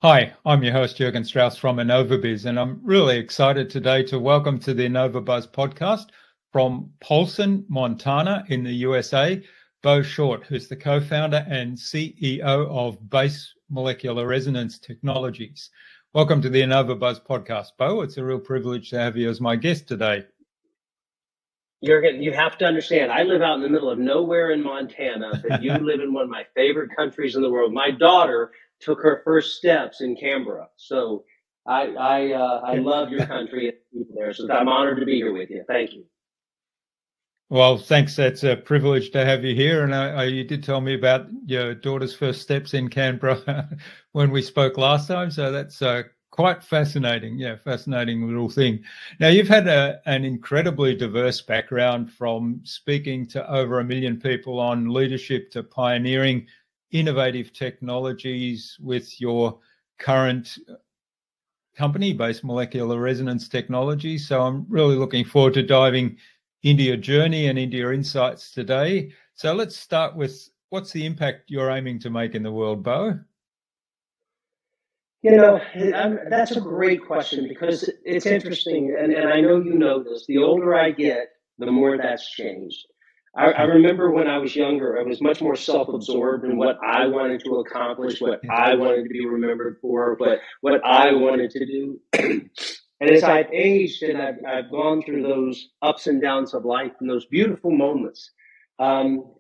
Hi, I'm your host, Jürgen Strauss from Innova.Buzz, and I'm really excited today to welcome to the Innova.Buzz podcast from Polson, Montana in the USA, Bo Short, who's the co-founder and CEO of Base Molecular Resonance Technologies. Welcome to the Innova.Buzz podcast, Bo. It's a real privilege to have you as my guest today. Jürgen, you have to understand, I live out in the middle of nowhere in Montana, but you live in one of my favorite countries in the world. My daughter took her first steps in Canberra. So I love your country and people there. So I'm honored to be here with you. Thank you. Well, thanks. It's a privilege to have you here. And you did tell me about your daughter's first steps in Canberra when we spoke last time. So that's quite fascinating. Yeah, fascinating little thing. Now, you've had an incredibly diverse background, from speaking to over 1 million people on leadership to pioneering innovative technologies with your current company, Base Molecular Resonance Technology. So I'm really looking forward to diving into your journey and into your insights today. So let's start with, what's the impact you're aiming to make in the world, Bo? You know, that's a great question, because it's interesting, and I know you know this. The older I get, the more that's changed. I remember when I was younger, I was much more self-absorbed in what I wanted to accomplish, what I wanted to be remembered for, what I wanted to do. And as I've aged and I've gone through those ups and downs of life and those beautiful moments,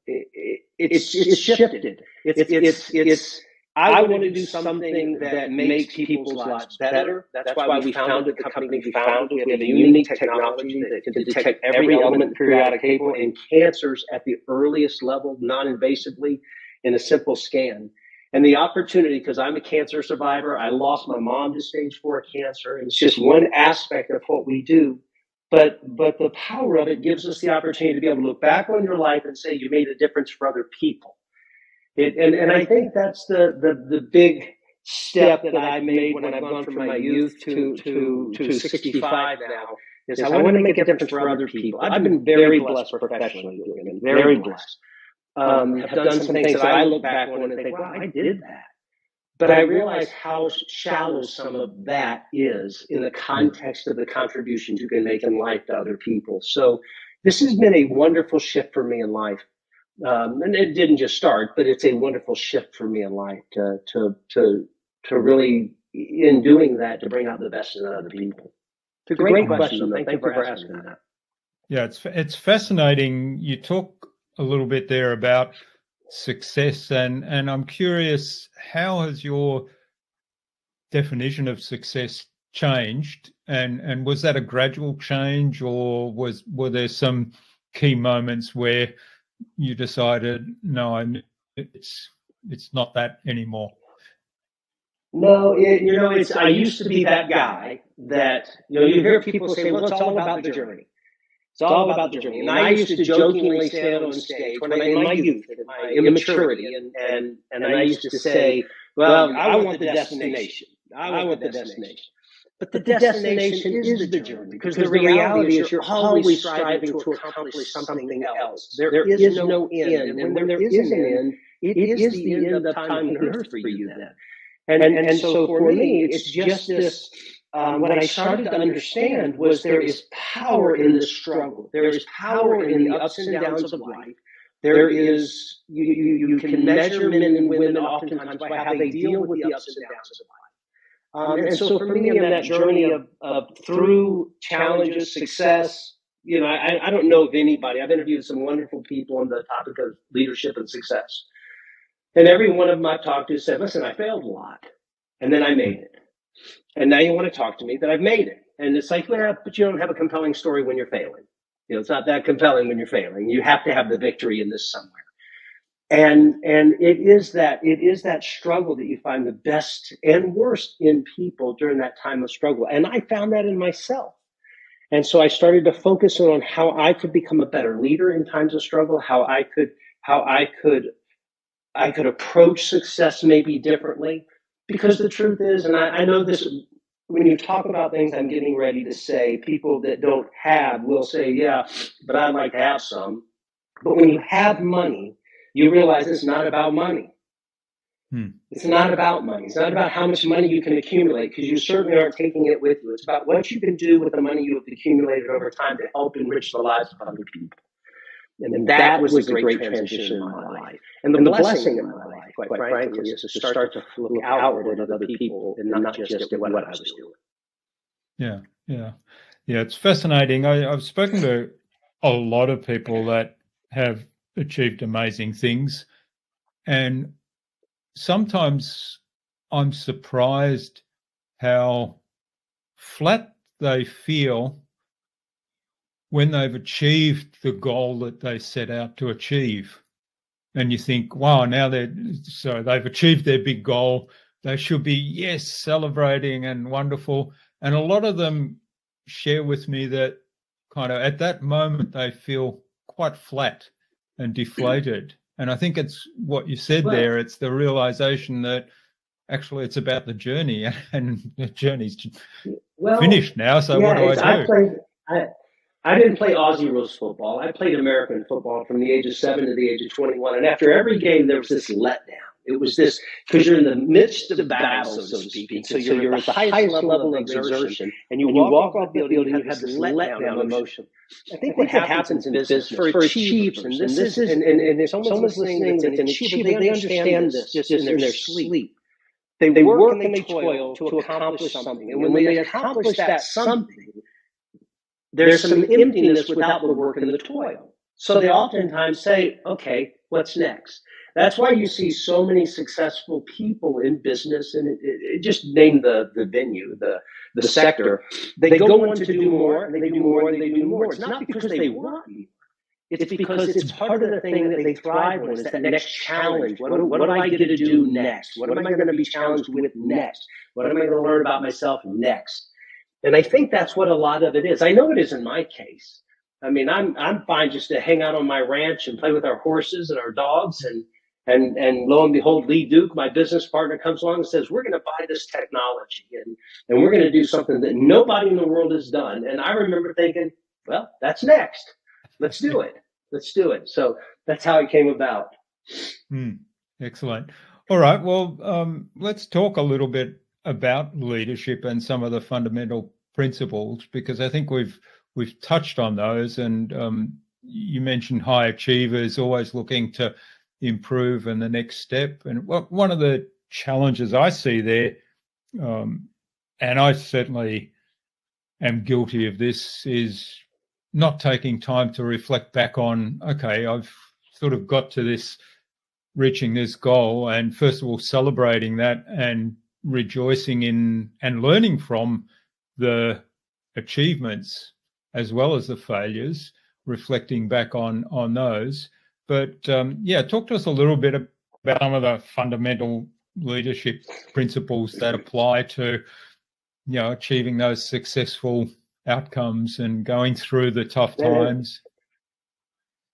it's shifted. It's I want to do something that makes people's lives better. That's why we founded the company we founded. We have a unique technology that can detect every element in the periodic table and cancers at the earliest level, non-invasively, in a simple scan. And the opportunity, because I'm a cancer survivor, I lost my mom to stage 4 cancer, and it's just one aspect of what we do. But the power of it gives us the opportunity to be able to look back on your life and say you made a difference for other people. And I think that's the big step that I made when I've gone from my youth to 65 now, is I want to make a difference for other people. I've been very blessed professionally, very blessed. Have done some things that I look back on and think, wow, I did that. But I realize how shallow some of that is in the context of the contributions you can make in life to other people. So this has been a wonderful shift for me in life. And it didn't just start, but it's a wonderful shift for me in life to really, in doing that, to bring out the best in other people. It's a great question. Thank you for asking that. Yeah, it's fascinating. You talk a little bit there about success, and I'm curious, how has your definition of success changed? And was that a gradual change, or were there some key moments where you decided, no, it's not that anymore? No, I used to be that guy that, you hear people say, well, it's all about the journey. It's all about the journey. And I used to jokingly stand on stage in my youth, in my immaturity, and I used to say, well, I want the destination. I want the destination. But the destination is the journey, because the reality is you're always striving to accomplish something else. There is no end. And when there is an end, it is the end of time on earth for you then. And so for me, it's just this. What I started to understand was there is power in the struggle. There is power in the ups and downs of life. There is, you can measure men and women oftentimes by how they deal with the ups and downs of life. And so for me, in that journey of through challenges, success, I don't know of anybody. I've interviewed some wonderful people on the topic of leadership and success. And every one of them I've talked to said, listen, I failed a lot, and then I made it. And now you want to talk to me that I've made it. And it's like, well, but you don't have a compelling story when you're failing. It's not that compelling when you're failing. You have to have the victory in this somewhere. And it is that struggle that you find the best and worst in people during that time of struggle. And I found that in myself. And so I started to focus on how I could become a better leader in times of struggle, how I could approach success maybe differently. Because the truth is, and I know this, when you talk about things I'm getting ready to say, people that don't have will say, yeah, but I'd like to have some. But when you have money, you realize it's not about money. It's not about money. It's not about how much money you can accumulate, because you certainly aren't taking it with you. It's about what you can do with the money you have accumulated over time to help enrich the lives of other people. And that was the great transition in my life. And the blessing in my life, quite frankly, is to start to look outward at other people and not just at what I was doing. Yeah. It's fascinating. I've spoken to a lot of people that have achieved amazing things, and sometimes I'm surprised how flat they feel when they've achieved the goal that they set out to achieve. And you think, wow, now they've achieved their big goal. They should be, celebrating and wonderful. And a lot of them share with me that kind of at that moment they feel quite flat and deflated. And I think it's what you said there. It's the realization that actually it's about the journey, and the journey's finished now. So what do I do? I didn't play Aussie rules football. I played American football from the age of 7 to the age of 21. And after every game, there was this letdown. It was this, because you're in the midst of battle, so to speak. So you're at the highest level of exertion, and you walk off the field and you have this letdown emotion. I think what happens in business for achievers, and if someone's listening that's an achiever, they understand this just in their sleep. They work and they toil to accomplish something. And when they accomplish that something, there's some emptiness without the work and the toil. So they oftentimes say, okay, what's next? That's why you see so many successful people in business, and it just name the venue, the sector. They go on to do more, and they do more, and they do more. It's not because they want more. It's because it's part of the thing that they thrive on. It's that next challenge. What do I get to do next? What am I going to be challenged with next? What am I going to learn about myself next? And I think that's what a lot of it is. I know it is in my case. I mean, I'm fine just to hang out on my ranch and play with our horses and our dogs, and lo and behold, Lee Duke, my business partner, comes along and says, we're going to buy this technology, and we're going to do something that nobody in the world has done. And I remember thinking, well, that's next. Let's do it. Let's do it. So that's how it came about. Excellent. All right. Well, let's talk a little bit about leadership and some of the fundamental principles, because I think we've touched on those. And you mentioned high achievers always looking to improve and the next step. And one of the challenges I see there, and I certainly am guilty of this, is not taking time to reflect back on, okay, I've sort of got to reaching this goal, and first of all, celebrating that and rejoicing in and learning from the achievements as well as the failures, reflecting back on those. But talk to us a little bit about some of the fundamental leadership principles that apply to, achieving those successful outcomes and going through the tough times.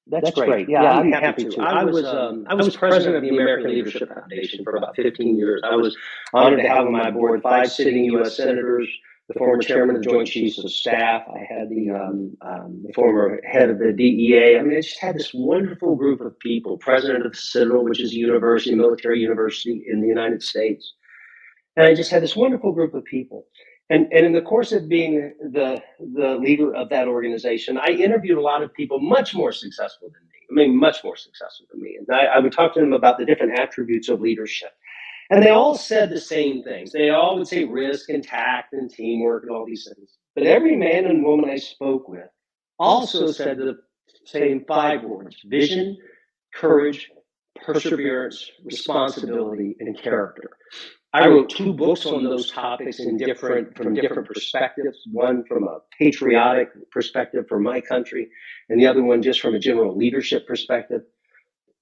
That's great. Yeah, I'd be happy to. I was president of the American Leadership Foundation for about 15 years. I was honored to have on my board 5 sitting U.S. senators, the former chairman of the Joint Chiefs of Staff. I had the former head of the DEA. I mean, I just had this wonderful group of people, president of the Citadel, which is a university, military university in the United States. And I just had this wonderful group of people. And in the course of being the leader of that organization, I interviewed a lot of people much more successful than me. I mean, much more successful than me. And I would talk to them about the different attributes of leadership. And they all said the same things. They all would say risk and tact and teamwork and all these things. But every man and woman I spoke with also said the same 5 words: vision, courage, perseverance, responsibility, and character. I wrote 2 books on those topics from different perspectives. One from a patriotic perspective for my country, and the other one just from a general leadership perspective.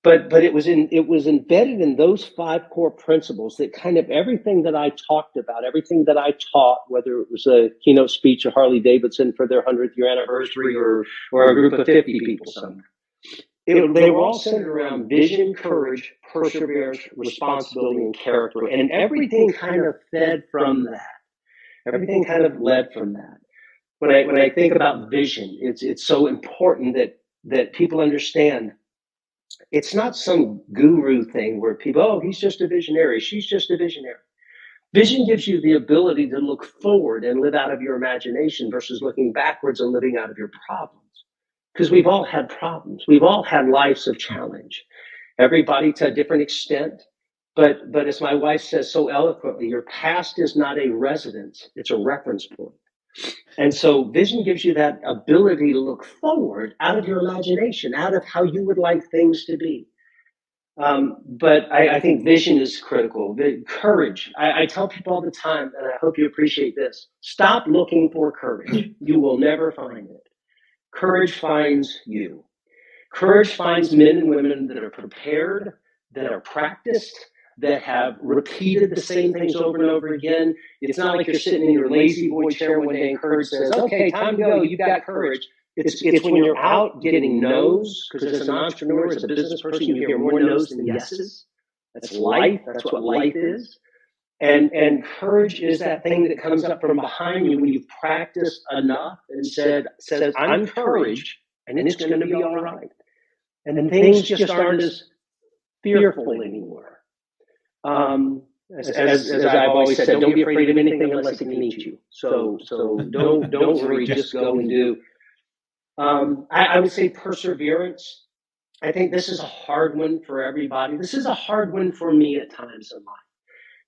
But it was embedded in those 5 core principles that kind of everything that I talked about, everything that I taught, whether it was a keynote speech of Harley Davidson for their 100th year anniversary or a group of 50 people somewhere. They were all centered around vision, courage, perseverance, responsibility, and character. And everything kind of fed from that. Everything kind of led from that. When I think about vision, it's so important that people understand It's not some guru thing where people, oh, he's just a visionary, she's just a visionary. Vision gives you the ability to look forward and live out of your imagination versus looking backwards and living out of your problems. Because we've all had problems. We've all had lives of challenge. Everybody to a different extent. But as my wife says so eloquently, your past is not a residence, it's a reference point. And so vision gives you that ability to look forward out of your imagination, out of how you would like things to be. But I think vision is critical. Courage. I tell people all the time, and I hope you appreciate this. Stop looking for courage. You will never find it. Courage finds you. Courage finds men and women that are prepared, that are practiced, that have repeated the same things over and over again. It's not like you're sitting in your lazy boy chair one day and courage says, okay, time to go, you've got courage. It's when you're out getting no's, because as an entrepreneur, as a business person, you hear more no's than yeses. That's life. That's what life is. And courage is that thing that comes up from behind you when you've practiced enough and says, I'm courage, and it's going to be all right. And then things just aren't as fearful anymore. As I've always said, don't be afraid of anything unless it can eat you. So don't worry, just go and do. I would say perseverance. I think this is a hard one for everybody. This is a hard one for me at times in life.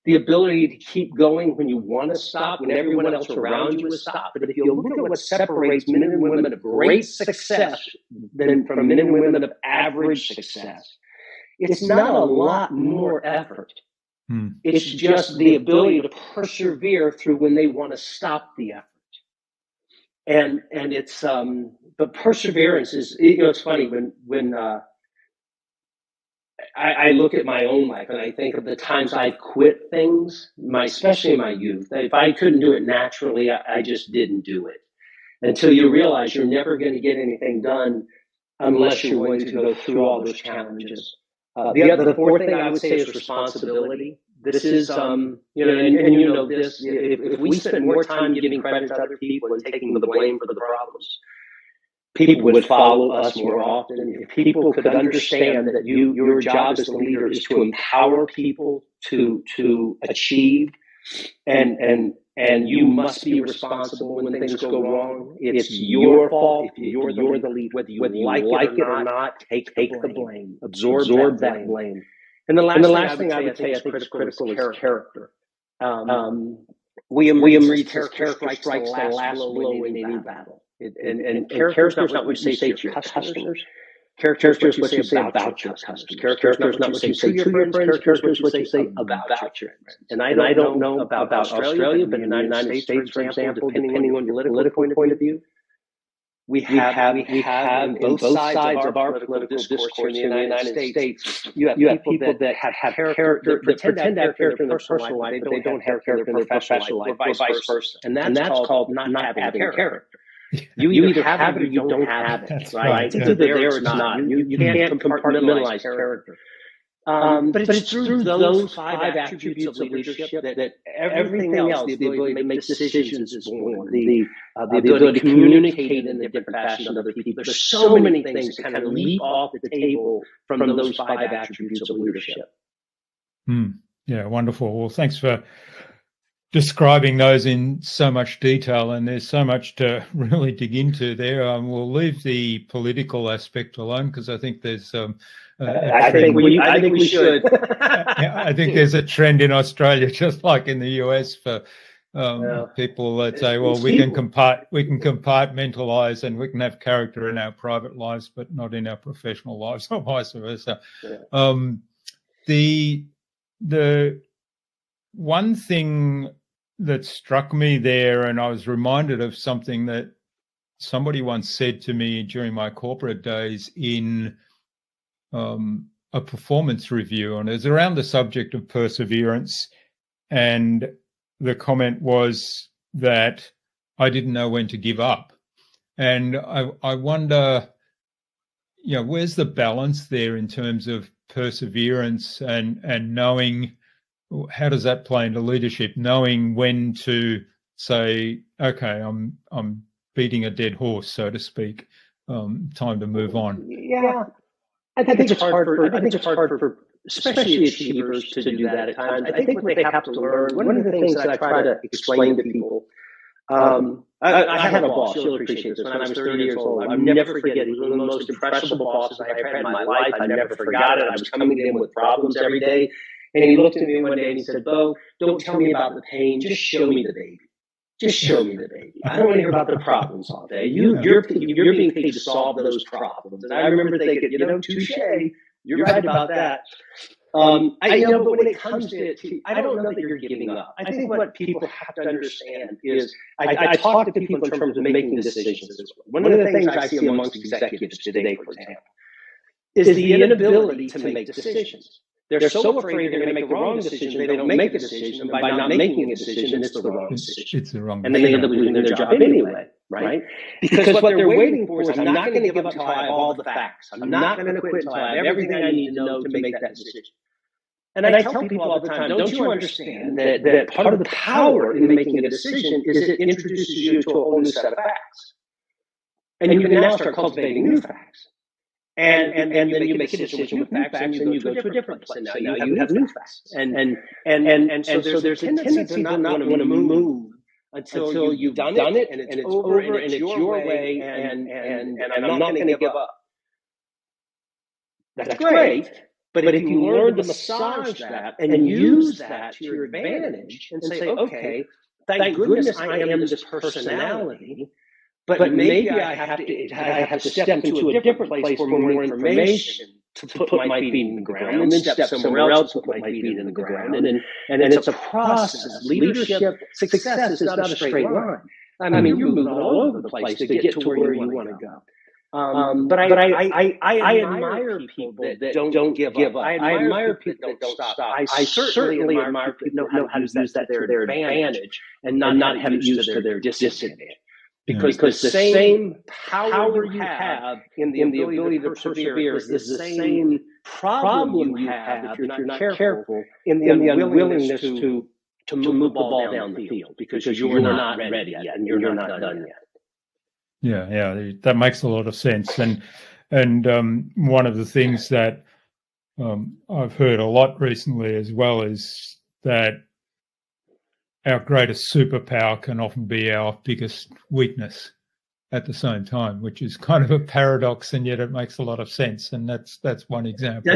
The ability to keep going when you want to stop, when everyone else around you has stopped. But if you look at what separates men and women of great success from men and women of average success, it's not a lot more effort. It's just the ability to persevere through when they want to stop the effort. And it's but perseverance is, it's funny when I look at my own life and I think of the times I quit things, especially in my youth. If I couldn't do it naturally, I just didn't do it until you realize you're never going to get anything done unless you're willing to go through all those challenges. The fourth thing I would say is responsibility. This is, and you know this, if we spend more time giving credit to other people and taking the blame for the problems, people would follow us more often. If people could understand that your job as a leader is to empower people to achieve, and you must be responsible when things go wrong. It's your fault. If you're the lead, whether you like it or not, take the blame. Absorb that blame. And the last thing I would say I think is critical is character. William Reed says character strikes the last blow in any battle. And character is not what you say to your customers. Character is what you say about your customers. Character is not what you say to your friends. Character is what you say about your friends. And I don't know about Australia, but in the United States, for example, depending on your political point of view, we have both sides of our political discourse in the United States. You have people that have character, that pretend to have character in their personal life, but they don't have character in their professional life, or vice versa. And that's called not having character. You either have it or you don't have it, right? It's either there or it's not. You can't compartmentalize character. But it's through those five attributes of leadership that everything else, the ability to make decisions is born, the ability to communicate in a different fashion to other people. There's so many things that kind of leap off the table from those five attributes of leadership. Yeah, wonderful. Well, thanks for describing those in so much detail, and there's so much to really dig into there. We'll leave the political aspect alone because I think there's I think we should. I think there's a trend in Australia, just like in the US, for people that say, well, we can compartmentalize and we can have character in our private lives, but not in our professional lives, or vice versa. Yeah. The one thing that struck me there, and I was reminded of something that somebody once said to me during my corporate days in a performance review, and it was around the subject of perseverance. And the comment was that I didn't know when to give up. And I wonder, where's the balance there in terms of perseverance and knowing, how does that play into leadership, knowing when to say, okay, I'm beating a dead horse, so to speak, time to move on? Yeah. I think it's hard for especially achievers to do that at times. I think what they have to learn, one of the things that I try to explain to people, I had a boss, you'll appreciate this, when I was 30 years old. I'll never forget it. He was one of the most impressive bosses I ever had in my life. I never forgot it. I was coming to him with problems every day. And he looked at me one day and he said, "Bo, don't tell me about the pain. Just show me the baby. Just show me the baby. I don't want to hear about the problems all day. You're being paid to solve those problems." And I remember thinking, touche. You're right about that. But when it comes to, I don't know that you're giving up. I think what people have to understand is, I talk to people in terms of making decisions. One of the things I see amongst executives today, for example, is the inability to make decisions. They're so afraid they're going to make the wrong decision, they don't make a decision, and by not making a decision, it's the wrong decision. It's the wrong decision. And they end up losing their job anyway, right? Because what they're waiting for is, I'm not going to give up until I have all the facts. I'm not going to quit until I have everything I need to know to make that decision. And I tell people all the time, don't you understand that part of the power in making a decision is it introduces you to a whole new set of facts. And you can now start cultivating new facts. And then you make a decision with facts, and then you go to a different place. And now you have new facts. And so there's a tendency to not want to move until you've done it, and it's over, and it's your way, and I'm not going to give up. That's great. But if you learn to massage that and use that to your advantage and say, okay, thank goodness I am this personality, but maybe I have to step into a different place for more information to put my feet in the ground, and then step somewhere else to put my feet in the ground. And it's a process. Leadership success is not a straight line. I mean, you're moving all over the place to get to where you want to go. But I admire people that don't give up. I admire people that don't stop. I certainly admire people that know how to use that to their advantage and not have it used to their disadvantage. Because the same power you have in the ability to persevere is the same problem you have, if you're not careful, in the unwillingness to move the ball down the field, because you're not ready yet and you're not done yet. Yeah, that makes a lot of sense. And one of the things that I've heard a lot recently as well is that our greatest superpower can often be our biggest weakness at the same time, which is kind of a paradox, and yet it makes a lot of sense. And that's one example.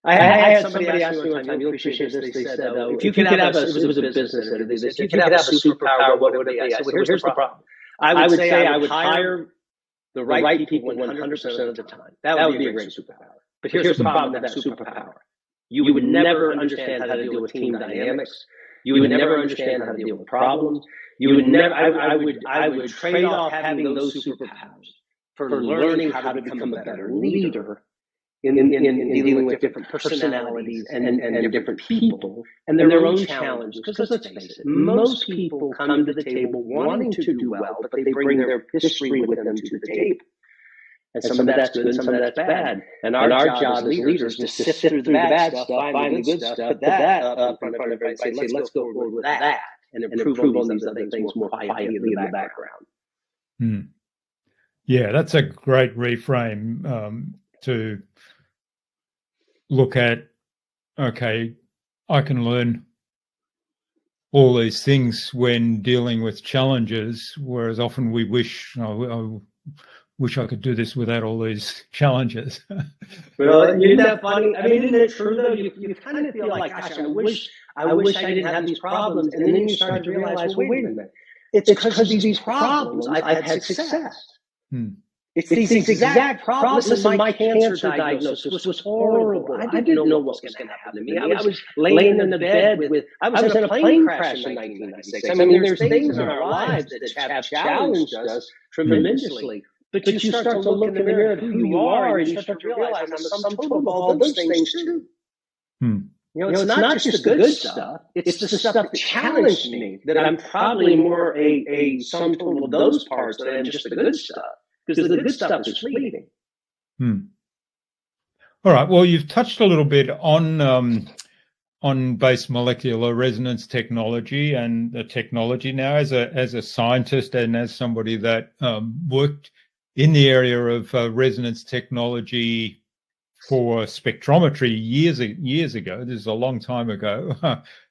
I had somebody ask me one time, you'll appreciate this, they said, if you could have it was a business, they said, if you could have a superpower, what would it be? I said, well, here's the problem. I would say I would hire the right people 100% of the time. That would be a great superpower. But here's the problem with that superpower. You would never understand how to deal with team dynamics. You would never understand how to deal with problems. You would never. I would trade off having those superpowers for learning how to become a better leader in dealing with different personalities and different people and their own challenges. Because let's face it, most people come to the table wanting to do well, but they bring their history with them to the table. And some of that's good and some of that's bad. And our job as leaders is to sift through the bad stuff, find the good stuff, put that up in front of everybody and say, let's go forward with that and improve on these other things more quietly in the background. Yeah, that's a great reframe to look at. Okay, I can learn all these things when dealing with challenges, whereas often we wish, I wish I could do this without all these challenges. Well, isn't that funny? I mean, isn't it true though? You kind of feel like, gosh, I wish I didn't have these problems, and then you start to realize, well, wait a minute, it's because of these problems I've had success. It's these exact problems. Listen, my cancer diagnosis was horrible. I didn't know what was going to happen to me. I was laying in the bed I was in a plane crash in 1996. I mean, there's things in our lives that have challenged us tremendously. But you start to look in the mirror at who you are, and you start to realize I'm the sum total of all those things too. It's not just the good stuff. It's the stuff that challenged me, that I'm probably more a sum total of those parts than I am just the good stuff. Because the good stuff is fleeting. All right. Well, you've touched a little bit on base molecular resonance technology and the technology now as a scientist and as somebody that worked in the area of resonance technology for spectrometry years ago. This is a long time ago.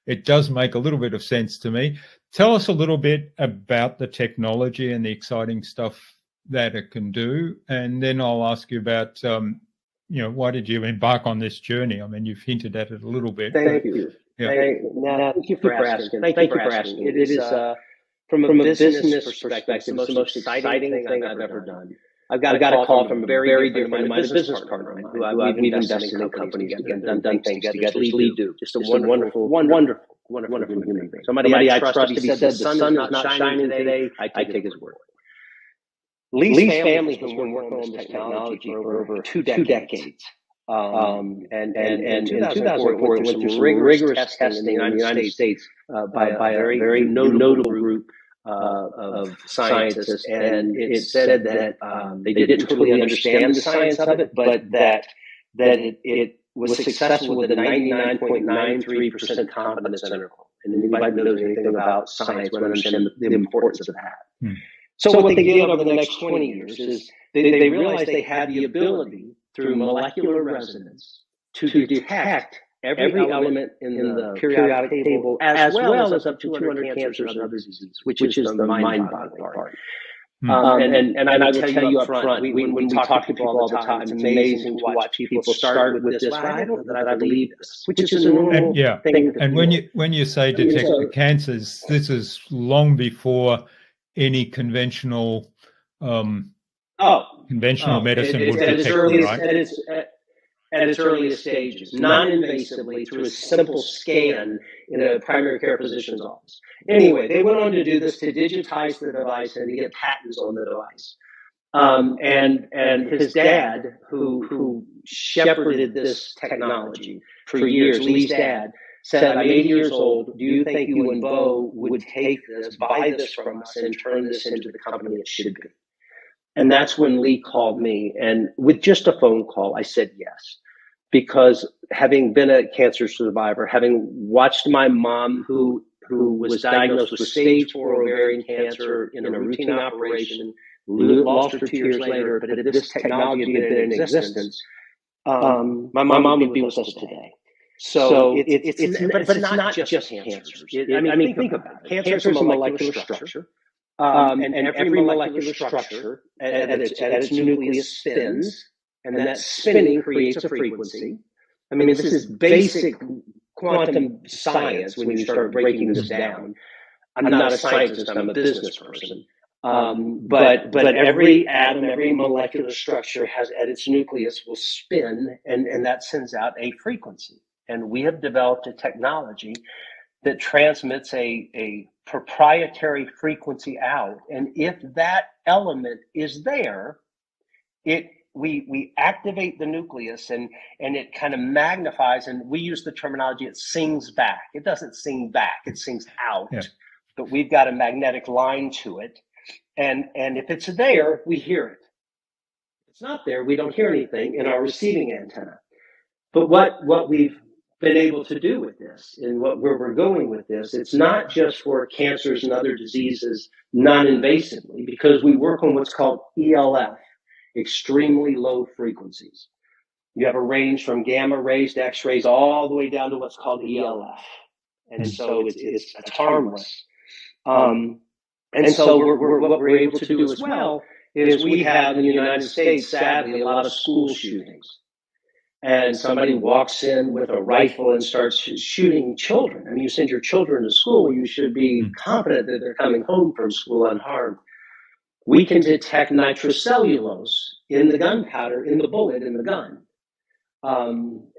It does make a little bit of sense to me. Tell us a little bit about the technology and the exciting stuff that it can do, and then I'll ask you about, why did you embark on this journey? I mean, you've hinted at it a little bit. Thank you. Yeah. Thank you for asking. Thank you for asking. It is, from a business perspective, the most exciting thing I've ever done. I've got a call from a very dear friend of mine, a business partner of mine, who we've invested in companies together, done things together. Lee Do, just a wonderful human being. Somebody I trust. He said, the sun is not shining today. I take his word. Lee's family has been working on this technology for over 2 decades. And in 2004, it went through some rigorous testing in the United States by a very notable group of scientists, and it said that they didn't totally understand the science of it, but that it was successful with a 99.93% confidence interval. And anybody who knows anything about science would understand the importance of that. So what they did over the next 20 years is they realized they had the ability through molecular resonance to detect every element in the periodic table, as well as up to 200 cancers and other diseases, which is the mind-boggling part. And I will tell you up front, when we talk to people all the time, it's amazing to watch people start with this. Well, I don't know that I believe this, which is a normal thing. And when you say detect the cancers, this is long before any conventional medicine would detect them, right? At its earliest stages, non-invasively through a simple scan in a primary care physician's office. Anyway, they went on to do this, to digitize the device and to get patents on the device. And his dad, who shepherded this technology for years, Lee's dad, said, I'm 80 years old. Do you think you and Bo would take this, buy this from us, and turn this into the company it should be? And that's when Lee called me. And with just a phone call, I said yes. Because having been a cancer survivor, having watched my mom, who was diagnosed with stage 4 ovarian cancer in a routine operation, lost her 2 years later, but if this technology had been in existence, my mom would be with us today. So it's not just cancers. I mean, think about it. Cancer is a molecular structure, and every molecular structure at its nucleus spins, and that spinning creates a frequency. I mean, this is basic quantum science when you start breaking this down. I'm not a scientist, I'm a business person. But every atom, every molecular structure has at its nucleus will spin, and that sends out a frequency. And we have developed a technology that transmits a proprietary frequency out. And if that element is there, we activate the nucleus, and it kind of magnifies, and we use the terminology, it sings back. It doesn't sing back, it sings out. Yeah. But we've got a magnetic line to it. And if it's there, we hear it. If it's not there, we don't hear anything in our receiving antenna. But what we've been able to do with this, and where we're going with this, it's not just for cancers and other diseases non-invasively, because we work on what's called ELF, extremely low frequencies. You have a range from gamma rays to X-rays all the way down to what's called ELF. And so it's harmless. And so what we're able to do as well is we have in the United States, sadly, a lot of school shootings. And somebody walks in with a rifle and starts shooting children. I mean, you send your children to school, you should be confident that they're coming home from school unharmed. We can detect nitrocellulose in the gunpowder, in the bullet, in the gun.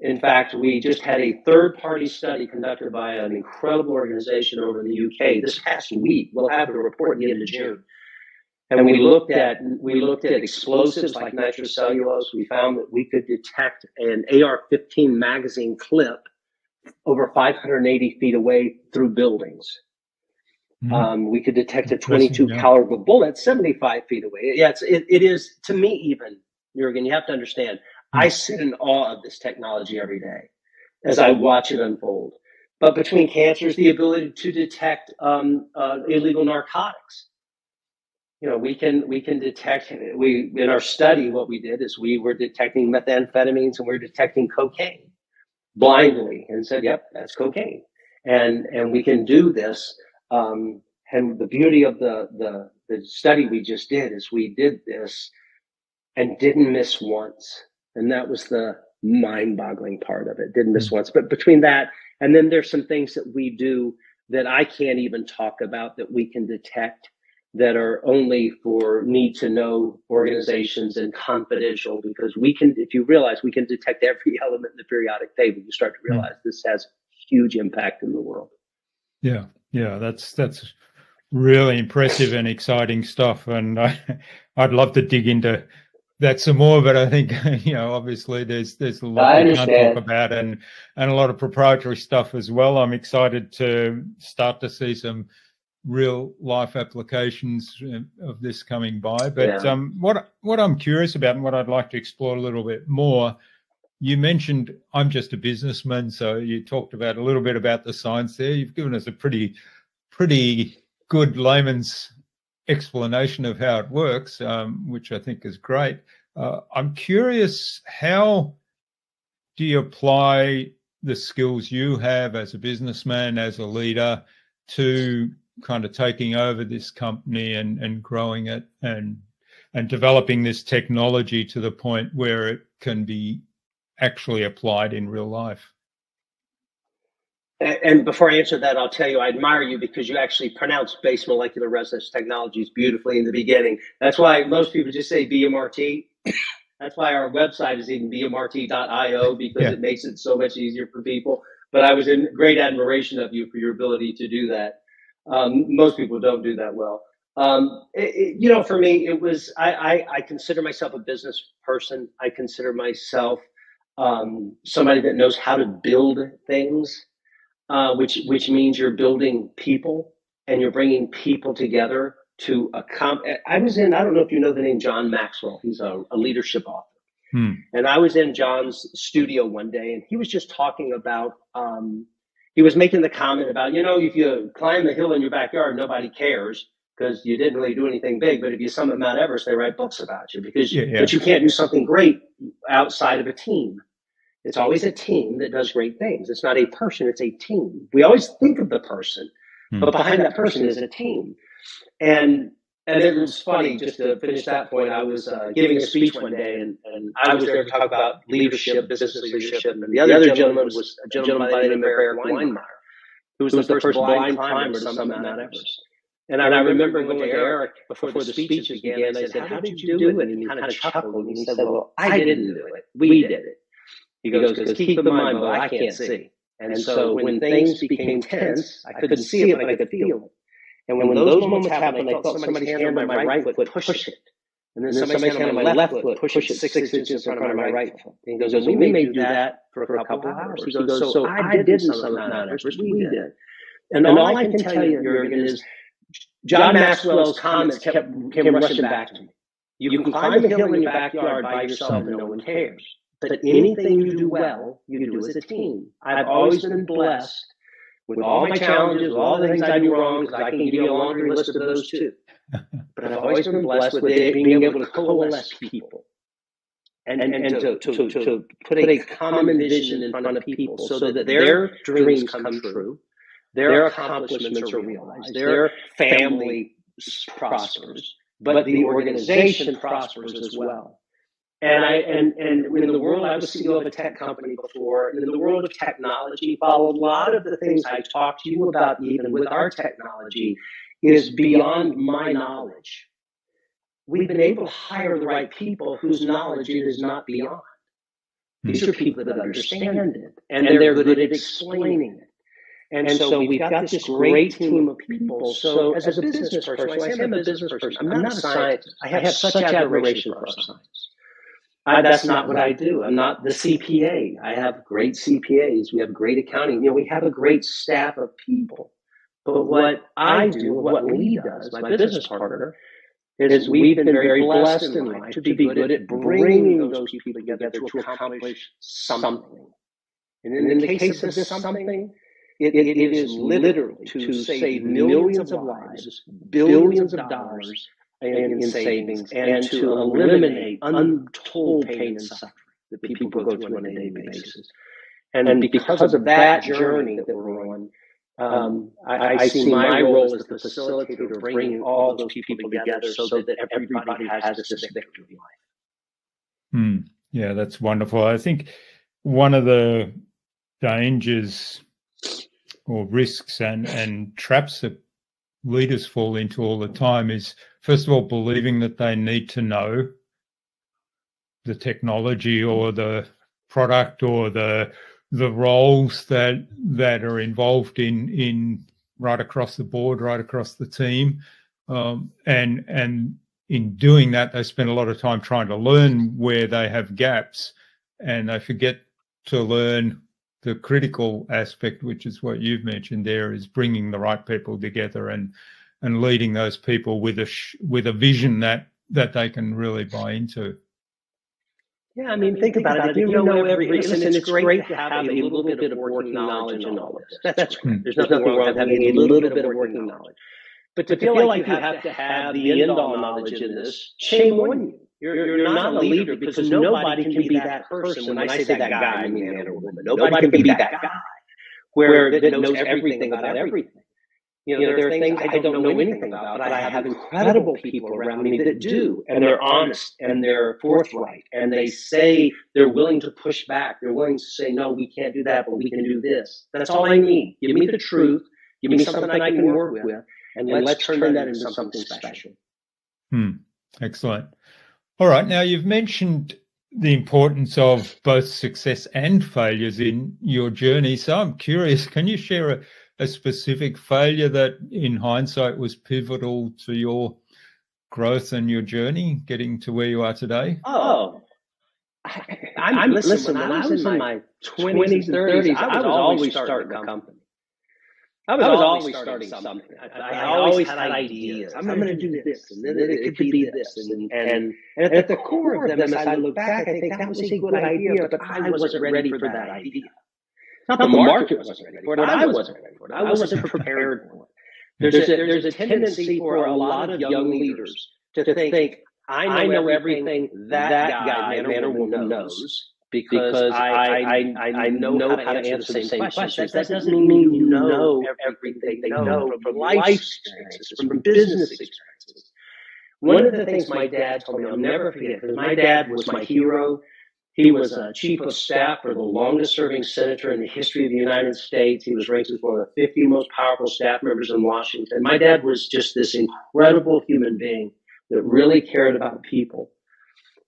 In fact, we just had a third-party study conducted by an incredible organization over in the UK this past week. We'll have the report at the end of June. And we looked at explosives like nitrocellulose. We found that we could detect an AR-15 magazine clip over 580 feet away through buildings. We could detect a 22 caliber bullet 75 feet away. Yeah, it is, to me even, Jürgen, you have to understand, I sit in awe of this technology every day as I watch it unfold. But between cancers, the ability to detect illegal narcotics. we can detect. We in our study, what we did is we were detecting methamphetamines and we were detecting cocaine blindly, and said, "Yep, that's cocaine," and we can do this. And the beauty of the study we just did is we did this and didn't miss once, and that was the mind-boggling part of it. Didn't miss once, but between that and then there's some things that we do that I can't even talk about that we can detect that are only for need to know organizations and confidential, because we can, if you realize, we can detect every element in the periodic table. You start to realize this has huge impact in the world. Yeah, that's really impressive and exciting stuff, and I'd love to dig into that some more, but I think obviously there's a lot we can't talk about, and a lot of proprietary stuff as well. I'm excited to start to see some real life applications of this coming by. But what I'm curious about and what I'd like to explore a little bit more, you mentioned I'm just a businessman, so you talked about a little bit about the science there. You've given us a pretty good layman's explanation of how it works, which I think is great. I'm curious, how do you apply the skills you have as a businessman, as a leader, to kind of taking over this company and growing it and developing this technology to the point where it can be actually applied in real life? And before I answer that, I'll tell you, I admire you because you actually pronounced base molecular resonance technologies beautifully in the beginning. That's why most people just say BMRT. That's why our website is even bmrt.io, because it makes it so much easier for people. But I was in great admiration of you for your ability to do that. Most people don't do that well. For me, it was, I consider myself a business person. I consider myself somebody that knows how to build things. Which means you're building people and you're bringing people together to I don't know if you know the name John Maxwell. He's a leadership author. And I was in John's studio one day, and he was just talking about, he was making the comment about, if you climb the hill in your backyard, nobody cares because you didn't really do anything big. But if you summit Mount Everest, they write books about you but you can't do something great outside of a team. It's always a team that does great things. It's not a person, it's a team. We always think of the person, but behind that person is a team. And it was funny, just to finish that point, I was giving a speech one day, and I was there to talk about leadership, business leadership. And the other gentleman was a gentleman by the name of Eric Weinmeier, who was the first blind climber to summit Mount Everest. And I remember going to Eric before the speeches began. I said, "How did you do it?" And he kind of chuckled, and he said, "Well, I didn't do it. We did it." He goes, "Because keep in mind, Bo, I can't see." And so when things became tense, I couldn't see it, but I could feel it. And when those moments happened, I felt somebody's hand on my right foot push it. And then somebody's hand on my left foot push it 6 inches in front of my right foot. And he goes, "We may do that for a couple of hours." He goes, "So I didn't summit Mount Everest, we did." And all I can tell you, Jurgen, is John Maxwell's comments came rushing back to me. You can climb a hill in your backyard by yourself and no one cares. But anything you do well, you do as a team. I've always been blessed with all my challenges, with all the things I do wrong, because I can give you a laundry list of those too. But I've always been blessed with being able to coalesce people and to put a common vision in front of people so that their dreams come true, their accomplishments are realized, their family prospers, but the organization prospers as well. And in the world, I was CEO of a tech company before, and in the world of technology, while a lot of the things I talked to you about, even with our technology, is beyond my knowledge, we've been able to hire the right people whose knowledge it is not beyond. These are people that understand it, and they're good at explaining it. And so we've got this great team of people. So as a business person, when I say I'm a business person, I'm not a scientist. I have such admiration for our science. That's not what I do. I'm not the CPA. I have great CPAs. We have great accounting. We have a great staff of people. But what I do, what Lee does, my business partner, is we've been very blessed in life to be good at bringing those people together to accomplish something. And in the case of this something, it is literally to save millions of lives, billions of dollars, in savings and to eliminate untold pain and suffering that people go through on a daily basis. And because of that journey that we're on, I see my role as the facilitator of bringing all those people together so that everybody has this victory life. Yeah, that's wonderful. I think one of the dangers or risks and traps that leaders fall into all the time is, first of all, believing that they need to know the technology or the product or the roles that are involved in right across the board, right across the team, and in doing that, they spend a lot of time trying to learn where they have gaps, and they forget to learn the critical aspect, which is what you've mentioned there, is bringing the right people together and leading those people with a vision that they can really buy into. Yeah, I mean, think about it. If you know listen, it's great to have a little bit of working knowledge in all this. That's great. There's nothing wrong with having a little bit of working knowledge. But to feel like you have to have the end-all knowledge in this, shame on you. You're not a leader, because nobody can be that person. When I say that guy, I mean man or woman. Nobody can be that guy that knows everything about everything. There are things I don't know anything about, but I have incredible people around me that do, and they're honest and they're forthright, and they say they're willing to push back. They're willing to say, no, we can't do that, but we can do this. That's all I need. Give me the truth. Give me something I can work with, and let's turn that into something special. Excellent. All right. Now, you've mentioned the importance of both success and failures in your journey. So I'm curious, can you share a specific failure that in hindsight was pivotal to your growth and your journey getting to where you are today? Listen, when I was in my 20s and 30s, I was always starting a company. I was always starting something. I always had ideas. I'm going to do this, and then it could be this. And at the core of them, as I look back, I think that was a good idea, but I wasn't ready for that idea. Not the market wasn't ready for it. I wasn't ready for it. I wasn't prepared for it. There's a tendency for a lot of young leaders to think, I know everything that guy, man or woman, knows, because I know how to answer the same questions. That doesn't mean you know everything they know from life experiences, from business experiences. One of the things my dad told me, I'll never forget, because my dad was my hero. He was chief of staff for the longest-serving senator in the history of the United States. He was ranked as one of the 50 most powerful staff members in Washington. My dad was just this incredible human being that really cared about people.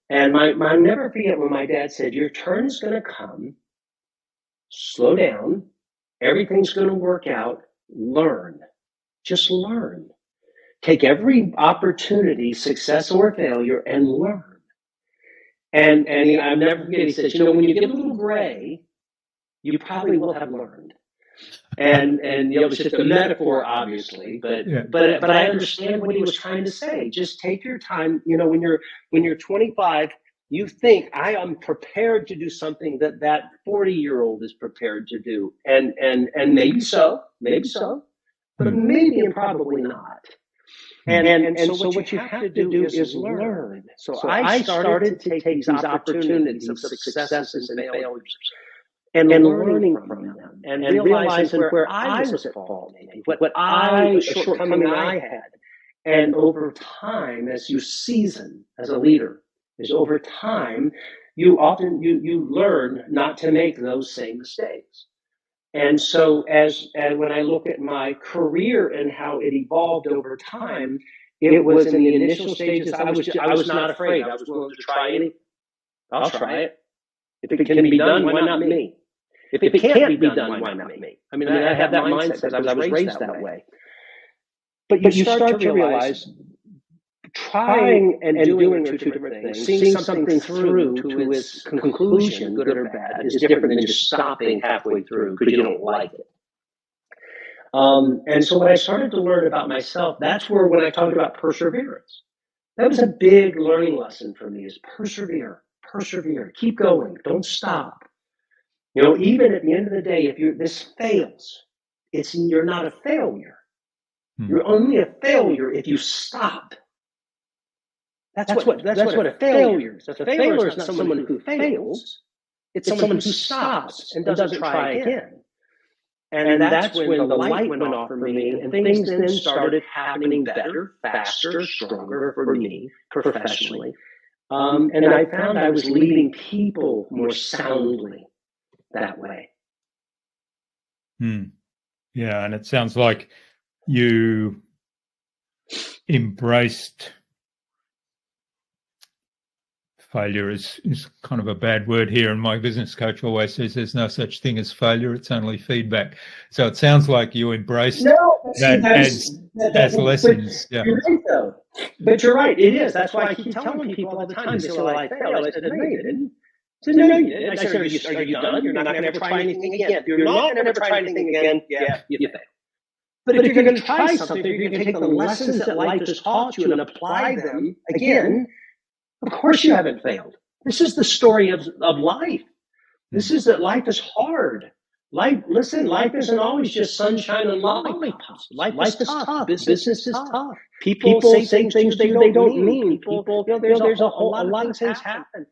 And I'll never forget when my dad said, your turn is going to come, slow down, everything's going to work out, learn, just learn. Take every opportunity, success or failure, and learn. And I'll never forget, he said, when you get a little gray, you probably will have learned. And it's just a metaphor, obviously, but I understand what he was trying to say. Just take your time. When you're 25, you think, I am prepared to do something that 40-year-old is prepared to do, and maybe so, but maybe and probably not. And so what you have to do is learn. So I started to take these opportunities of successes and failures and learning from them and realizing where I was at fault, what shortcoming I had. And over time, as you season as a leader, over time, you learn not to make those same mistakes. And so as when I look at my career and how it evolved over time, it was in the initial stages, I was not afraid. I was willing to try anything. I'll try it. If it can be done, why not me? If it can't be done, why not me? I mean, I have that mindset because I was raised that way. But you start to realize trying and doing are two different things. Seeing something through to its conclusion, good or bad, is different than just stopping halfway through because you don't like it. And so when I started to learn about myself, that's where when I talked about perseverance, that was a big learning lesson for me, is persevere, keep going, don't stop. Even at the end of the day, if this fails, you're not a failure. You're only a failure if you stop. That's what a failure is. A failure is not someone who fails. It's someone who stops and doesn't try again. And that's when the light went off for me, and things then started happening better, faster, stronger for me professionally. And I found I was leading people more soundly that way. Yeah, and it sounds like you embraced failure is kind of a bad word here, and my business coach always says there's no such thing as failure, it's only feedback. So it sounds like you embraced that as lessons. Yeah. You're right, though. But you're right, it is. That's why I keep telling people all the time, they say, well, I failed. I said, no, you didn't. I said, no, you didn't. I said, are you done? You're not going to ever try anything again. If you're not going to ever try anything again, yeah, you failed. But if you're going to try something, you're going to take the lessons that life has taught you and apply them again. Of course you haven't failed. This is the story of life. This is that life is hard. Life isn't always just sunshine and lollipops. Life is tough. Business is tough. People say things they don't mean. There's a lot of things happen.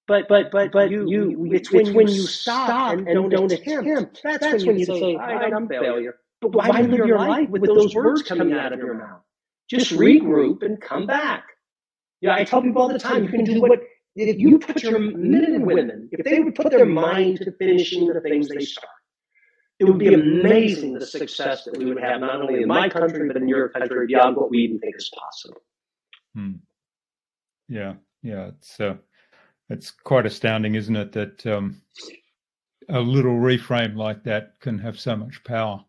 But it's when you stop and don't attempt. That's when you say, all right, I'm a failure. But why live your life with those words coming out of your mouth? Just regroup and come back. Yeah, I tell people all the time, you can do if you put your men and women, if they would put their mind to finishing the things they start, it would be amazing the success that we would have, not only in my country, but in your country, beyond what we even think is possible. Yeah, it's quite astounding, isn't it, that a little reframe like that can have so much power.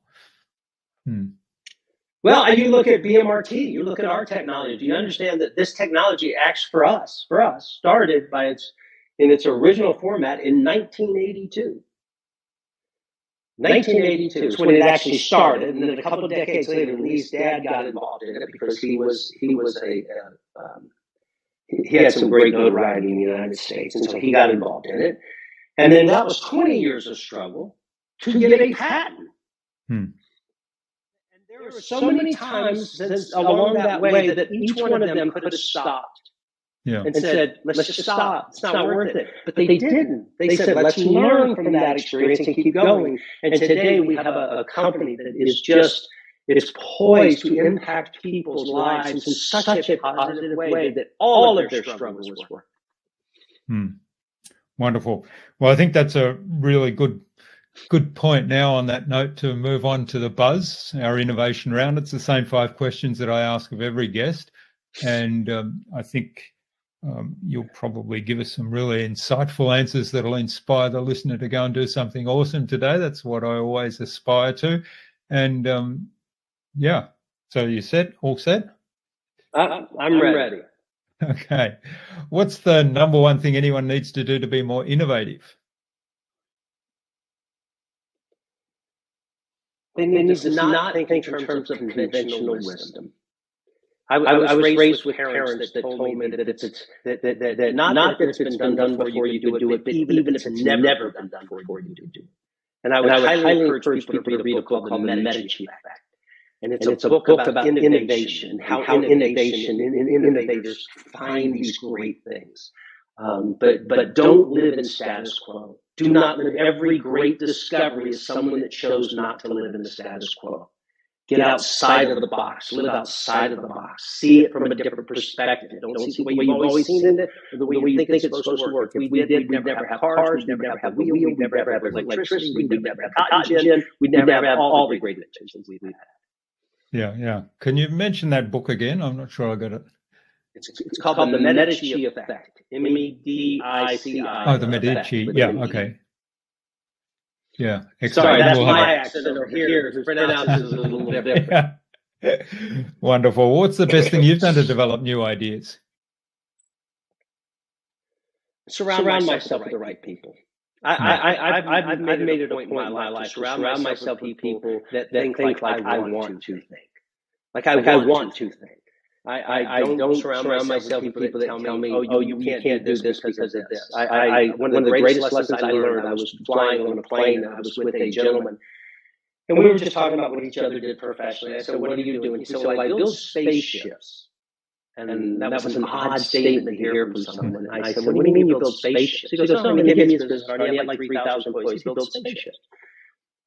Well, you look at BMRT, you look at our technology, you understand that this technology acts for us, started in its original format in 1982. 1982 is when it actually started, and then a couple of decades later, Lee's dad got involved in it because he had some great notoriety in the United States, and so he got involved in it. And then that was 20 years of struggle to get a patent. There were so many times along that way that each one of them could have stopped and said, let's just stop. It's not worth it. But they didn't. They said, let's learn from that experience and keep going. And today we have a company that is it's poised to impact people's lives in such a positive way that all of their struggles were. Wonderful. Well, I think that's a really good point now on that note to move on to the buzz, our innovation round. It's the same 5 questions that I ask of every guest. And I think you'll probably give us some really insightful answers that'll inspire the listener to go and do something awesome today. That's what I always aspire to. And so you set? All set? I'm ready. Okay. What's the number one thing anyone needs to do to be more innovative? They need to not think in terms of conventional wisdom. I was raised with parents that told me that it's not that it's been done before you do it, but even if it's never been done before you do it. And I would highly encourage people to read a book called The Medici Effect. And it's a book about innovation, how innovation and innovators find these great things. But don't live in status quo. Do not live. Every great discovery is someone that chose not to live in the status quo. Get outside of the box. Live outside of the box. See it from a different perspective. Don't see it the way you've always seen it, or the way you think it's supposed to work. If we did, we'd never have cars, we'd never have wheels, we'd never have electricity, we'd never have cotton gin, we'd never have all the great inventions we've had. Yeah. Can you mention that book again? I'm not sure I got it. It's called The Medici Effect. MEDICI. Oh, the Medici. Yeah, okay. Yeah. Excellent. Sorry, that's my accent over here. It pronounces a little different. Wonderful. What's the best thing you've done to develop new ideas? Surround myself with the right people. I've made it a point in my life to surround myself with people that think like I want to think. Like I want to think. I don't surround myself with people that tell me, oh, you can't do this because of this. One of the greatest lessons I learned, I was flying on a plane, and I was with a gentleman, and we were just talking about what each other did professionally. I said, what do you do? And he said, well, I build spaceships And that was an odd statement to hear from someone. And I said, what do you mean you build spaceships? He goes, no, I'm going to give you his business card. He had like 3,000 employees. He built spaceships.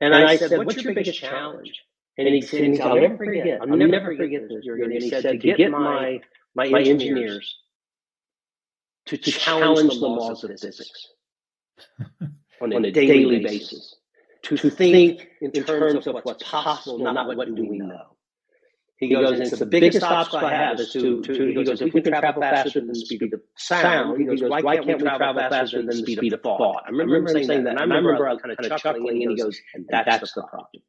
And I said, what's your biggest challenge? And he said, I'll never forget this. And he said, to get my engineers to challenge the laws of physics on a daily basis, to think in terms of what's possible, not what do we know. He goes, and it's the biggest obstacle I have is he goes, if we can travel faster than the speed of sound, he goes, why can't we travel faster than the speed of thought? I remember him saying that, and I remember I was kind of chuckling, and he goes, and that's the problem.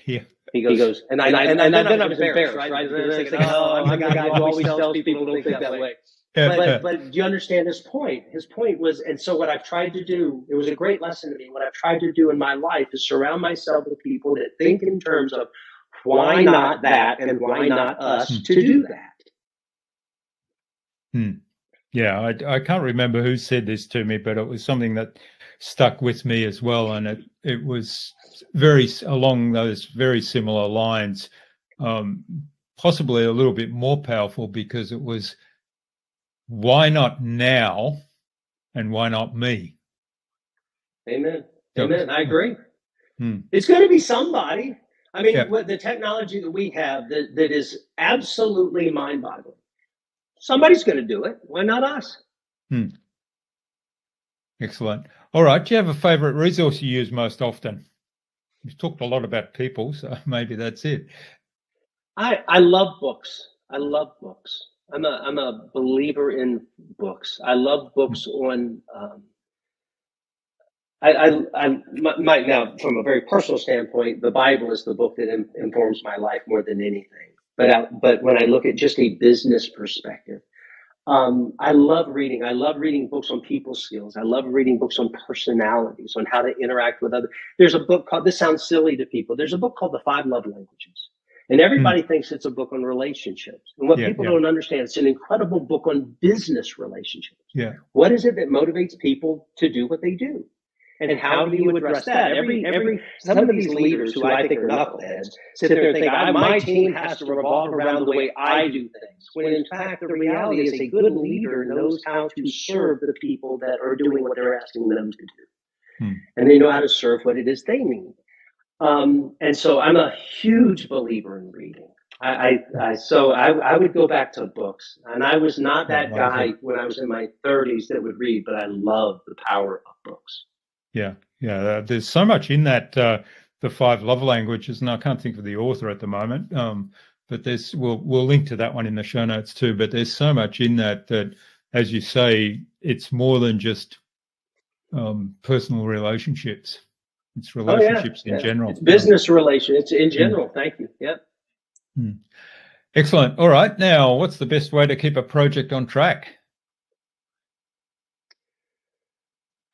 Yeah. He goes, and then I was embarrassed, right? Because I was thinking, oh, I'm the guy who always tells people don't think that way. But do you understand his point? His point was, and so what I've tried to do, it was a great lesson to me. What I've tried to do in my life is surround myself with people that think in terms of why not that and why not us to do that. Yeah, I can't remember who said this to me, but it was something that stuck with me as well, and it was very along those very similar lines, possibly a little bit more powerful, because it was, why not now and why not me? Amen. I agree. It's going to be somebody. I mean, with the technology that we have that is absolutely mind-boggling, somebody's going to do it. Why not us? Excellent. All right. Do you have a favorite resource you use most often? We've talked a lot about people, so maybe that's it. I love books. I love books. I'm a believer in books. I love books on. Now, from a very personal standpoint, the Bible is the book that informs my life more than anything. But when I look at just a business perspective, I love reading. I love reading books on people skills. I love reading books on personalities, on how to interact with others. There's a book called, this sounds silly to people, there's a book called The 5 Love Languages. And everybody thinks it's a book on relationships. And what people don't understand, it's an incredible book on business relationships. Yeah. What is it that motivates people to do what they do? And how do you address that? Some of these leaders who I think are knuckleheads sit there and think, my team has to revolve around the way I do things. When in fact, the reality is a good leader knows how to serve the people that are doing what they're asking them to do. And they know how to serve what it is they need. And so I'm a huge believer in reading. So I would go back to books. And I was not that guy when I was in my 30s that would read, but I love the power of books. Yeah. There's so much in that, the 5 love languages, and I can't think of the author at the moment. But we'll link to that one in the show notes too. But there's so much in that, as you say, it's more than just personal relationships. It's relationships in general. It's business relations in general. Thank you. Yep. Excellent. All right. Now, what's the best way to keep a project on track?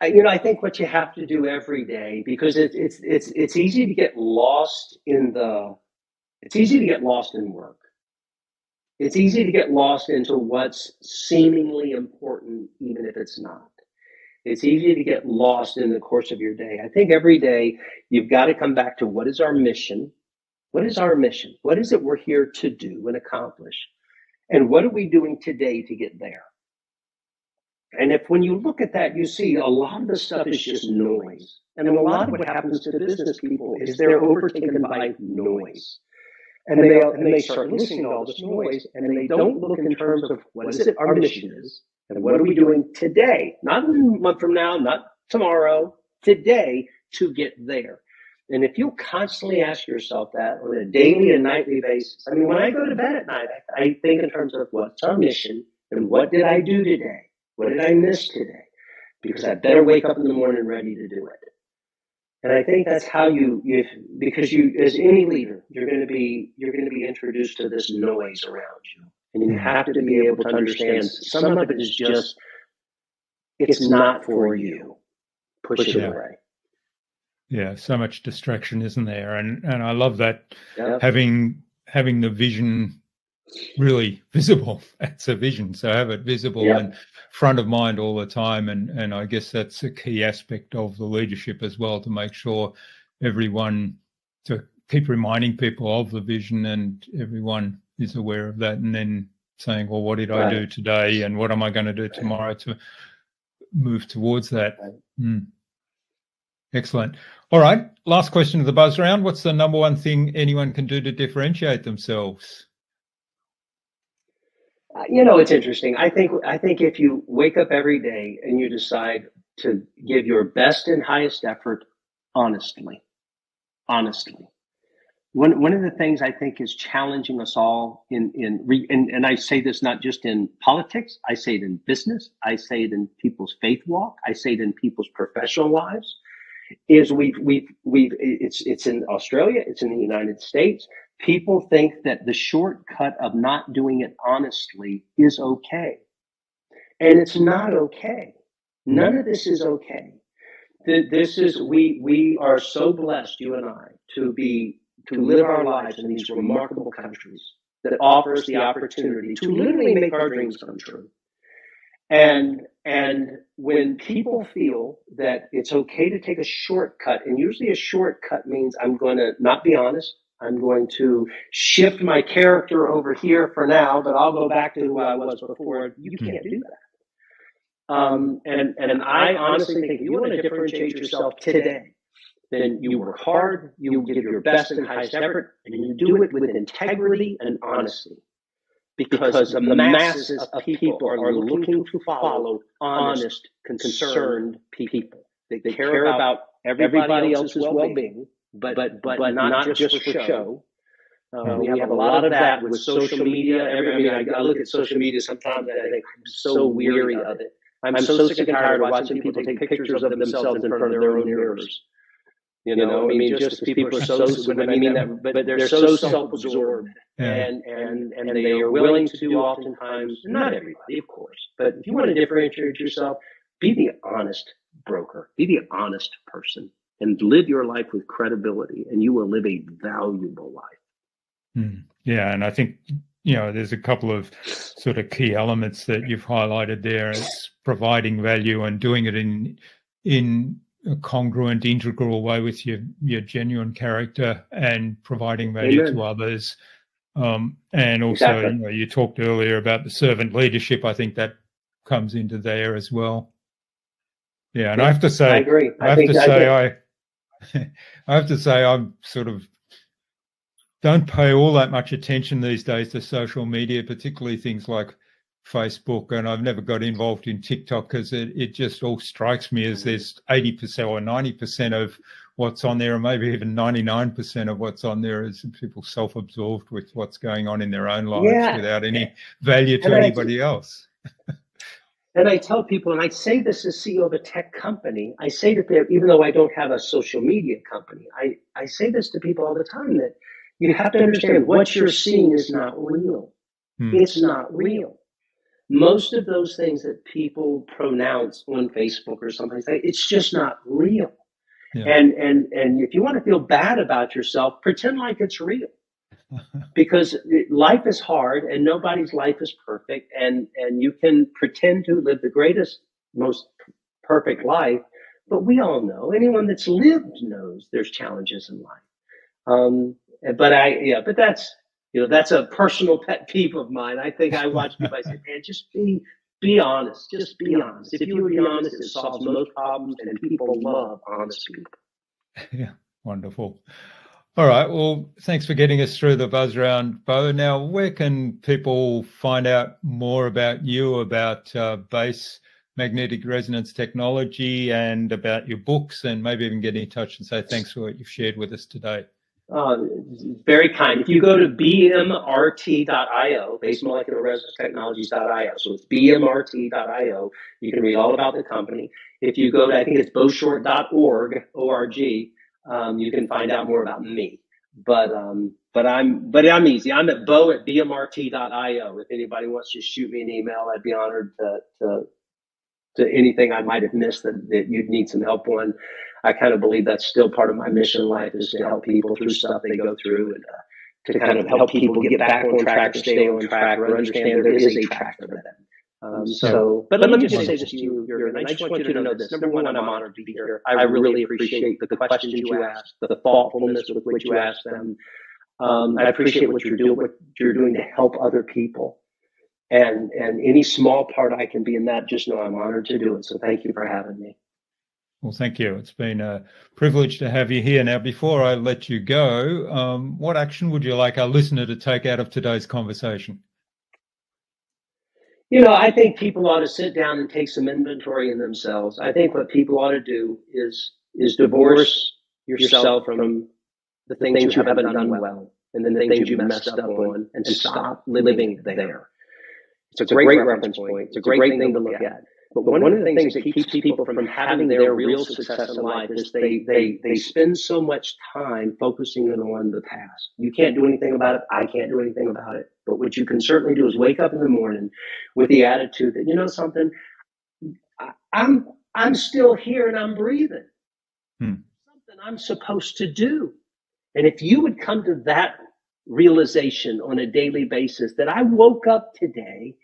I think what you have to do every day, because it's easy to get lost in work. It's easy to get lost into what's seemingly important, even if it's not. It's easy to get lost in the course of your day. I think every day you've got to come back to, what is our mission? What is our mission? What is it we're here to do and accomplish? And what are we doing today to get there? And when you look at that, you see a lot of the stuff is just noise. And a lot of what happens to business people is they're overtaken by noise. And they start listening to all this noise, and they don't look in terms of what is it our mission is, and what are we doing today? Not a month from now, not tomorrow, today, to get there. And if you constantly ask yourself that on a daily and nightly basis, I mean, when I go to bed at night, I think in terms of what's our mission and what did I do today? What did I miss today? Because I better wake up in the morning ready to do it. And I think that's how because as any leader, you're going to be introduced to this noise around you. And you have to be able to understand some of it is just, it's not for you. Push it away. Yeah, so much distraction, isn't there? And I love that, having the vision really visible. That's a vision, so have it visible and front of mind all the time. And I guess that's a key aspect of the leadership as well, to make sure to keep reminding people of the vision, and everyone is aware of that, and then saying, well, what did I do today and what am I going to do tomorrow to move towards that? Excellent. All right. Last question of the buzz round. What's the number one thing anyone can do to differentiate themselves? It's interesting. I think if you wake up every day and you decide to give your best and highest effort honestly, one of the things I think is challenging us all and I say this not just in politics, I say it in business, I say it in people's faith walk, I say it in people's professional lives, is it's in Australia, it's in the United States. People think that the shortcut of not doing it honestly is okay. And it's not okay. None of this is okay. We are so blessed, you and I, to live our lives in these remarkable countries that offers the opportunity to literally make our dreams come true. And when people feel that it's okay to take a shortcut, and usually a shortcut means I'm going to not be honest, I'm going to shift my character over here for now, but I'll go back to who I was before. You can't do that. And I honestly think if you want to differentiate yourself today, then you work hard, you give your best and highest effort, and you do it with integrity and honesty. Because the masses of people are looking to follow honest, concerned people. They care about everybody else's well-being, but not just for show. We have a lot of that with social media. I look at social media sometimes and I think I'm so weary of it. I'm so sick and tired of watching people take pictures of themselves in front of their own mirrors. Just people are but they're so self-absorbed, and they are willing to do oftentimes, not everybody, of course, but if you want to differentiate yourself, be the honest broker, be the honest person, and live your life with credibility, and you will live a valuable life. Yeah, and I think there's a couple of sort of key elements that you've highlighted there. It's providing value and doing it in a congruent, integral way with your genuine character and providing value to others. And also, you talked earlier about the servant leadership. I think that comes into there as well. Yeah, and I have to say, I agree. I have to say, I'm sort of don't pay all that much attention these days to social media, particularly things like Facebook, and I've never got involved in TikTok because it just all strikes me as there's 80% or 90% of what's on there, or maybe even 99% of what's on there is people self-absorbed with what's going on in their own lives without any value to anybody else. And I tell people, and I say this as CEO of a tech company, I say that even though I don't have a social media company, I say this to people all the time, that you have to understand what you're seeing is not real. It's not real. Most of those things that people pronounce on Facebook or something, it's just not real. Yeah. And if you want to feel bad about yourself, pretend like it's real. Because life is hard and nobody's life is perfect, and you can pretend to live the greatest, most perfect life, but we all know, anyone that's lived knows there's challenges in life. But that's a personal pet peeve of mine. I think I watch people, I say, man, just be honest. Just be honest. If you would be honest, it solves most problems, and people love honest people. Yeah, wonderful. All right. Well, thanks for getting us through the buzz round, Bo. Now, where can people find out more about you, about base magnetic resonance technology, and about your books, and maybe even get in touch and say thanks for what you've shared with us today? Very kind. If you go to bmrt.io, Base Molecular Resonance Technologies.io, so it's bmrt.io, you can read all about the company. If you go to, I think it's boshort.org, O-R-G, you can find out more about me. But I'm easy. I'm at bo@bmrt.io. If anybody wants to shoot me an email, I'd be honored to anything I might have missed that you'd need some help on. I kind of believe that's still part of my mission in life, is to help people through stuff they go through, and to kind of help people get back on track, or stay on track, or understand there is a track for them. But let me just say this to you, Jürgen, I just want you to know this. Number one, I'm honored to be here. I really appreciate the questions you asked, the thoughtfulness with which you asked them. I appreciate what you're doing to help other people. And any small part I can be in that, just know I'm honored to do it. So thank you for having me. Well, thank you. It's been a privilege to have you here. Now, before I let you go, what action would you like our listener to take out of today's conversation? I think people ought to sit down and take some inventory in themselves. I think what people ought to do is divorce yourself from the things you haven't done well and the things you've messed up on, and stop living there. It's a great reference point. It's a great thing to look at. But one of the things that keeps people from having their real success in life is they spend so much time focusing on the past. You can't do anything about it. I can't do anything about it. But what you can certainly do is wake up in the morning with the attitude that, you know something, I'm still here and I'm breathing. Something I'm supposed to do. And if you would come to that realization on a daily basis, that I woke up today,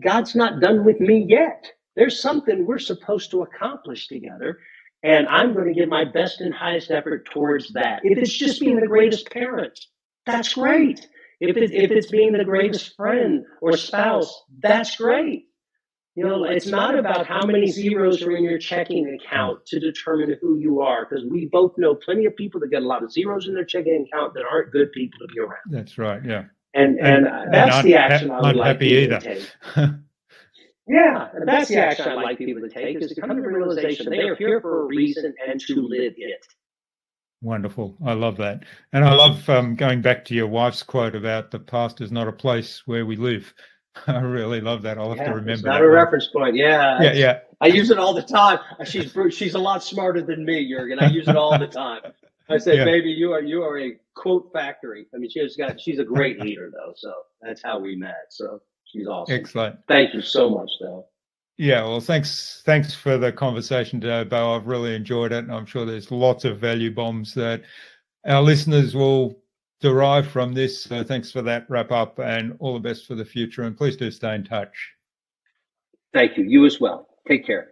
God's not done with me yet. There's something we're supposed to accomplish together, and I'm going to give my best and highest effort towards that. If it's just being the greatest parent, that's great. If it's being the greatest friend or spouse, that's great. It's not about how many zeros are in your checking account to determine who you are, because we both know plenty of people that get a lot of zeros in their checking account that aren't good people to be around. That's right, yeah. And that's the action I would like people to take. Yeah, and that's the action I'd like people to take, is to come to the realization they are here for a reason and to live it. Wonderful. I love that. And I love going back to your wife's quote about the past is not a place where we live. I really love that. I'll have to remember. It's not a reference point. Yeah. Yeah. I use it all the time. She's a lot smarter than me, Jurgen. I use it all the time. I say, baby, you are a quote factory. I mean, she's a great leader, though. So that's how we met. So she's awesome. Excellent. Thank you so much, though. Yeah, well, thanks for the conversation today, Bo. I've really enjoyed it, and I'm sure there's lots of value bombs that our listeners will derive from this. So thanks for that wrap up, and all the best for the future. And please do stay in touch. Thank you. You as well. Take care.